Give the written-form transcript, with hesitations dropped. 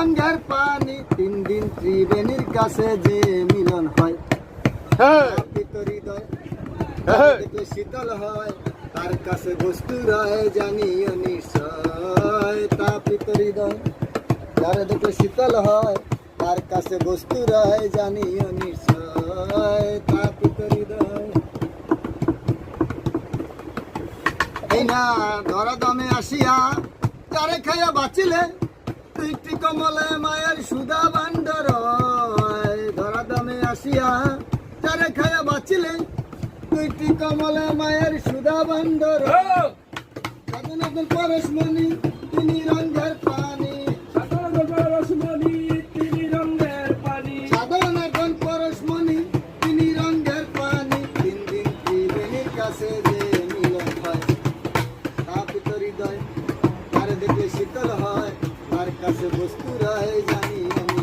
রঙের পানি, 3 দিন ত্রিবেণীর কাছে যে মিলন হয়। তাপিত হৃদয় দেখলে শীতল হয়, তার কাছে বস্তু রয় জানিও নিশ্চয়। তাপিত হৃদয় যারে দেখলে শীতল হয়, তার কাছে বস্তু রয় জানিও নিশ্চয়। তাপিত হৃদয় এই না ধরা দমে আসিয়া যারে খাইয়া বাঁচিলে, 2টি কমলে মায়ের সুধা ভাণ্ডার। ধরা দমে আসিয়া যারে খাইয়া বাঁচিলে, 2টি কমলে মায়ের সুধা ভাণ্ডার। সাধন এখন পরশমণি তিনি রঙের পানি, সাধন পরশমণি তিনি রঙের পানি, সাধন এখন পরশমণি তিনি রঙের পানি। 3 দিন ত্রিবেণীর কাছে যে মিলন হয়। তাপিত হৃদয় তারে দেখলে শীতল হয়, তার কাছে বস্তু রয় জানি আমি।